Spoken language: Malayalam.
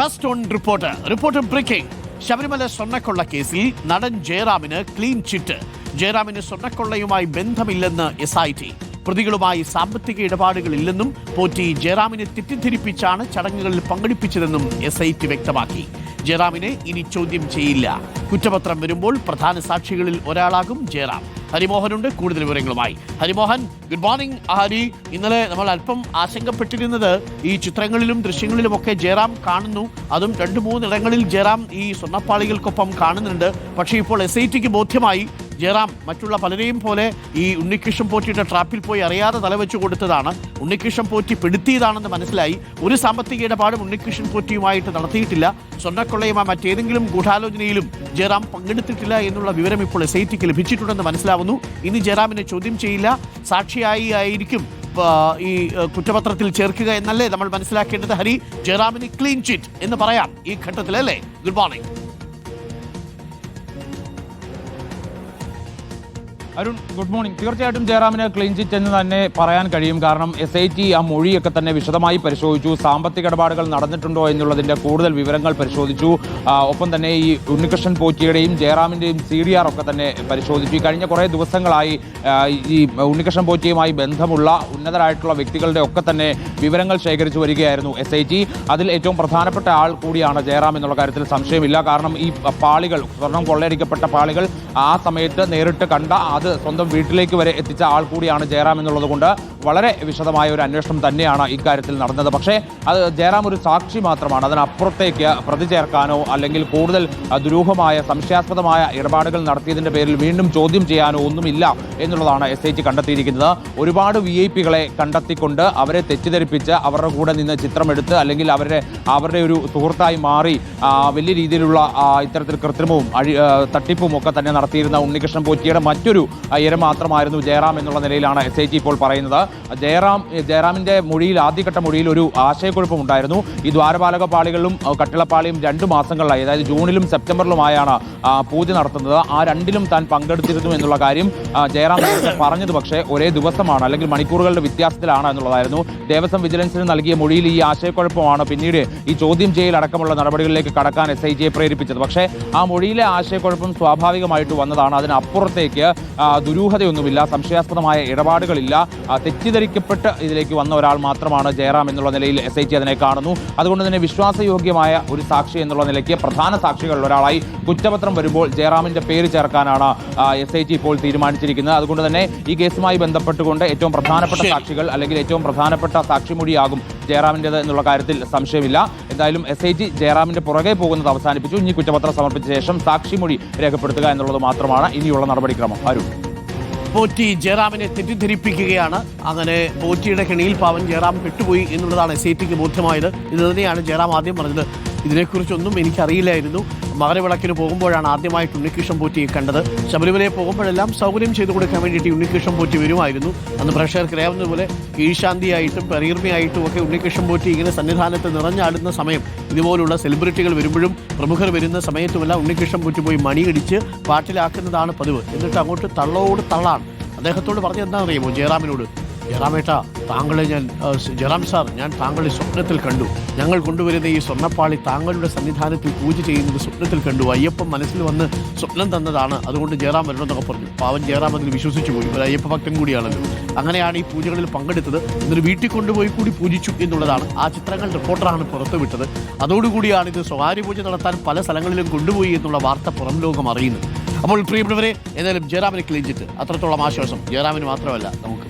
First on report breaking. Sabarimala സ്വർണ്ണക്കൊള്ള കേസിൽ നടൻ ജയറാമിന് ക്ലീൻ ചിറ്റ്. ജയറാമിന് സ്വർണ്ണക്കൊള്ളയുമായി ബന്ധമില്ലെന്ന് SIT. പ്രതികളുമായി സാമ്പത്തിക ഇടപാടുകളില്ലെന്നും പോറ്റി ജയറാമിനെ തെറ്റിദ്ധരിപ്പിച്ചാണ് ചടങ്ങുകളിൽ പങ്കെടുപ്പിച്ചതെന്നും SIT വ്യക്തമാക്കി. ജയറാമിനെ ഇനി ചോദ്യം ചെയ്യില്ല. കുറ്റപത്രം വരുമ്പോൾ പ്രധാന സാക്ഷികളിൽ ഒരാളാകും ജയറാം. ഹരിമോഹനുണ്ട് കൂടുതൽ വിവരങ്ങളുമായി. Harimohan, good morning. ഹരി, ഇന്നലെ നമ്മൾ അല്പം ആശങ്കപ്പെട്ടിരുന്നത് ഈ ചിത്രങ്ങളിലും ദൃശ്യങ്ങളിലുമൊക്കെ ജയറാം കാണുന്നു, അതും 2-3 ഇടങ്ങളിൽ ജയറാം ഈ സ്വർണ്ണപ്പാളികൾക്കൊപ്പം കാണുന്നുണ്ട്. പക്ഷേ ഇപ്പോൾ SITക്ക് ബോധ്യമായി ജയറാം മറ്റുള്ള പലരെയും പോലെ ഈ ഉണ്ണികൃഷ്ണൻ പോറ്റിയുടെ ട്രാപ്പിൽ പോയി അറിയാതെ തലവെച്ചു കൊടുത്തതാണ്. ഉണ്ണികൃഷ്ണൻ പോറ്റി പെടുത്തിയതാണെന്ന് മനസ്സിലായി. ഒരു സാമ്പത്തിക ഇടപാടും ഉണ്ണികൃഷ്ണൻ പോറ്റിയുമായിട്ട് നടത്തിയിട്ടില്ല. സ്വർണ്ണക്കൊള്ളയുമായി മറ്റേതെങ്കിലും ഗൂഢാലോചനയിലും ജയറാം പങ്കെടുത്തിട്ടില്ല എന്നുള്ള വിവരം ഇപ്പോൾ SITക്ക് ലഭിച്ചിട്ടുണ്ടെന്ന് മനസ്സിലാവുന്നു. ഇനി ജയറാമിനെ ചോദ്യം ചെയ്യില്ല, സാക്ഷിയായി ആയിരിക്കും ഈ കുറ്റപത്രത്തിൽ ചേർക്കുക എന്നല്ലേ നമ്മൾ മനസ്സിലാക്കേണ്ടത്. ഹരി, ജയറാമിന് ക്ലീൻ ചിറ്റ് എന്ന് പറയാം ഈ ഘട്ടത്തിൽ, അല്ലേ? Good morning. Arun, good morning. തീർച്ചയായിട്ടും ജയറാമിന് ക്ലീൻ ചിറ്റ് എന്ന് തന്നെ പറയാൻ കഴിയും. കാരണം SIT ആ മൊഴിയൊക്കെ തന്നെ വിശദമായി പരിശോധിച്ചു. സാമ്പത്തിക ഇടപാടുകൾ നടന്നിട്ടുണ്ടോ എന്നുള്ളതിൻ്റെ കൂടുതൽ വിവരങ്ങൾ പരിശോധിച്ചു. ഒപ്പം തന്നെ ഈ ഉണ്ണികൃഷ്ണൻ പോറ്റിയുടെയും ജയറാമിൻ്റെയും CDR ഒക്കെ തന്നെ പരിശോധിച്ചു. ഈ കഴിഞ്ഞ കുറേ ദിവസങ്ങളായി ഈ ഉണ്ണികൃഷ്ണൻ പോറ്റിയുമായി ബന്ധമുള്ള ഉന്നതരായിട്ടുള്ള വ്യക്തികളുടെ ഒക്കെ തന്നെ വിവരങ്ങൾ ശേഖരിച്ചു വരികയായിരുന്നു SIT. അതിൽ ഏറ്റവും പ്രധാനപ്പെട്ട ആൾ കൂടിയാണ് ജയറാം എന്നുള്ള കാര്യത്തിൽ സംശയമില്ല. കാരണം ഈ പാളികൾ, സ്വർണം കൊള്ളയടിക്കപ്പെട്ട പാളികൾ ആ സമയത്ത് നേരിട്ട് കണ്ട, അത് സ്വന്തം വീട്ടിലേക്ക് വരെ എത്തിച്ച ആൾ കൂടിയാണ് ജയറാം എന്നുള്ളത് കൊണ്ട് വളരെ വിശദമായ ഒരു അന്വേഷണം തന്നെയാണ് ഇക്കാര്യത്തിൽ നടന്നത്. പക്ഷേ അത് ജയറാം ഒരു സാക്ഷി മാത്രമാണ്. അതിനപ്പുറത്തേക്ക് പ്രതി ചേർക്കാനോ അല്ലെങ്കിൽ കൂടുതൽ ദുരൂഹമായ സംശയാസ്പദമായ ഇടപാടുകൾ നടത്തിയതിൻ്റെ പേരിൽ വീണ്ടും ചോദ്യം ചെയ്യാനോ ഒന്നുമില്ല എന്നുള്ളതാണ് SIT കണ്ടെത്തിയിരിക്കുന്നത്. ഒരുപാട് VIPകളെ കണ്ടെത്തിക്കൊണ്ട് അവരെ തെറ്റിദ്ധരിപ്പിച്ച് അവരുടെ കൂടെ നിന്ന് ചിത്രമെടുത്ത് അല്ലെങ്കിൽ അവരുടെ ഒരു സുഹൃത്തായി മാറി വലിയ രീതിയിലുള്ള ഇത്തരത്തിൽ കൃത്രിമവും തട്ടിപ്പും ഒക്കെ തന്നെ നടത്തിയിരുന്ന ഉണ്ണികൃഷ്ണൻ പോറ്റിയുടെ മറ്റൊരു ഇര മാത്രമായിരുന്നു ജയറാം എന്നുള്ള നിലയിലാണ് SIT ഇപ്പോൾ പറയുന്നത്. ജയറാമിന്റെ മൊഴിയിൽ, ആദ്യഘട്ട മൊഴിയിൽ ഒരു ആശയക്കുഴപ്പം ഉണ്ടായിരുന്നു. ഈ ദ്വാരപാലക പാളികളും കട്ടിളപ്പാളിയും 2 മാസങ്ങളിലായി, അതായത് ജൂണിലും സെപ്റ്റംബറിലുമായാണ് പൂജ നടത്തുന്നത്. ആ രണ്ടിലും താൻ പങ്കെടുത്തിരുന്നു എന്നുള്ള കാര്യം ജയറാം നേരത്തെ പറഞ്ഞത് പക്ഷേ ഒരേ ദിവസമാണ്, അല്ലെങ്കിൽ മണിക്കൂറുകളുടെ വ്യത്യാസത്തിലാണ് എന്നുള്ളതായിരുന്നു. ദേവസ്വം വിജിലൻസിന് നൽകിയ മൊഴിയിൽ ഈ ആശയക്കുഴപ്പമാണ് പിന്നീട് ഈ ചോദ്യം ചെയ്യൽ അടക്കമുള്ള നടപടികളിലേക്ക് കടക്കാൻ SITയെ പ്രേരിപ്പിച്ചത്. പക്ഷേ ആ മൊഴിയിലെ ആശയക്കുഴപ്പം സ്വാഭാവികമായിട്ട് വന്നതാണ്. അതിനപ്പുറത്തേക്ക് ദുരൂഹതയൊന്നുമില്ല, സംശയാസ്പദമായ ഇടപാടുകളില്ല, തെറ്റിദ്ധരിക്കപ്പെട്ട് ഇതിലേക്ക് വന്ന ഒരാൾ മാത്രമാണ് ജയറാം എന്നുള്ള നിലയിൽ SIT അതിനെ കാണുന്നു. അതുകൊണ്ട് തന്നെ വിശ്വാസയോഗ്യമായ ഒരു സാക്ഷി എന്നുള്ള നിലയ്ക്ക് പ്രധാന സാക്ഷികളിൽ ഒരാളായി കുറ്റപത്രം വരുമ്പോൾ ജയറാമിന്റെ പേര് ചേർക്കാനാണ് SIT ഇപ്പോൾ തീരുമാനിച്ചിരിക്കുന്നത്. അതുകൊണ്ട് തന്നെ ഈ കേസുമായി ബന്ധപ്പെട്ടുകൊണ്ട് ഏറ്റവും പ്രധാനപ്പെട്ട സാക്ഷികൾ അല്ലെങ്കിൽ ഏറ്റവും പ്രധാനപ്പെട്ട സാക്ഷിമൊഴിയാകും ജയറാമിൻ്റെത് എന്നുള്ള കാര്യത്തിൽ സംശയമില്ല. എന്തായാലും SIT ജയറാമിന്റെ പുറകെ പോകുന്നത് അവസാനിപ്പിച്ചു. ഇനി കുറ്റപത്രം സമർപ്പിച്ച ശേഷം സാക്ഷിമൊഴി രേഖപ്പെടുത്തുക എന്നുള്ളത് മാത്രമാണ് ഇനിയുള്ള നടപടിക്രമം. അരുൺ, പോറ്റി ജയറാമിനെ തെറ്റിദ്ധരിപ്പിക്കുകയാണ്. അങ്ങനെ പോറ്റിയുടെ കെണിയിൽ പാവൻ ജയറാം പെട്ടുപോയി എന്നുള്ളതാണ് SITക്ക് ബോധ്യമായത്. ഇത് തന്നെയാണ് ജയറാം ആദ്യം പറഞ്ഞത്. ഇതിനെക്കുറിച്ചൊന്നും എനിക്കറിയില്ലായിരുന്നു. മകരവിളക്കിന് പോകുമ്പോഴാണ് ആദ്യമായിട്ട് ഉണ്ണികൃഷ്ണൻ പോറ്റിയെ കണ്ടത്. ശബരിമലയിൽ പോകുമ്പോഴെല്ലാം സൗകര്യം ചെയ്തു കൊടുക്കാൻ വേണ്ടിയിട്ട് ഉണ്ണികൃഷ്ണൻ പോറ്റി വരുമായിരുന്നു. അന്ന് പ്രേക്ഷകർക്ക് അറിയാവുന്നതുപോലെ കീഴ്ശാന്തിയായിട്ടും പെരീർമയായിട്ടും ഒക്കെ ഉണ്ണികൃഷ്ണൻ പോറ്റി ഇങ്ങനെ സന്നിധാനത്ത് നിറഞ്ഞാടുന്ന സമയം, ഇതുപോലുള്ള സെലിബ്രിറ്റികൾ വരുമ്പോഴും പ്രമുഖർ വരുന്ന സമയത്തുമെല്ലാം ഉണ്ണികൃഷ്ണൻ പോറ്റി പോയി മണിയടിച്ച് പാട്ടിലാക്കുന്നതാണ് പതിവ്. എന്നിട്ട് അങ്ങോട്ട് തള്ളോട് തള്ളാണ്. അദ്ദേഹത്തോട് പറഞ്ഞത് എന്താണെന്ന് അറിയുമോ? ജയറാമിനോട്, ജയറാമേട്ടാ, താങ്കളെ ജയറാം സാർ, ഞാൻ താങ്കളെ സ്വപ്നത്തിൽ കണ്ടു. ഞങ്ങൾ കൊണ്ടുവരുന്ന ഈ സ്വർണ്ണപ്പാളി താങ്കളുടെ സന്നിധാനത്തിൽ പൂജ ചെയ്യുന്നത് സ്വപ്നത്തിൽ കണ്ടു. അയ്യപ്പൻ മനസ്സിൽ വന്ന് സ്വപ്നം തന്നതാണ്. അതുകൊണ്ട് ജയറാം വരണമെന്നൊക്കെ പറഞ്ഞു. പാവൻ ജയറാം അതിൽ വിശ്വസിച്ചു പോയി. ഒരു അയ്യപ്പ ഭക്തൻ കൂടിയാണല്ലോ. അങ്ങനെയാണ് ഈ പൂജകളിൽ പങ്കെടുത്തത്. എന്നിട്ട് വീട്ടിൽ കൊണ്ടുപോയി കൂടി പൂജിച്ചു എന്നുള്ളതാണ്. ആ ചിത്രങ്ങൾ റിപ്പോർട്ടറാണ് പുറത്തുവിട്ടത്. അതോടുകൂടിയാണ് ഇത് സ്വകാര്യ പൂജ നടത്താൻ പല സ്ഥലങ്ങളിലും കൊണ്ടുപോയി എന്നുള്ള വാർത്ത പുറം ലോകം അറിയുന്നത്. അപ്പോൾ പ്രിയപ്പെട്ടവരെ, എന്തായാലും ജയറാമിനെ ക്ലീൻ ചിറ്റ്, അത്രത്തോളം ആശ്വാസം ജയറാമിന് മാത്രമല്ല നമുക്ക്.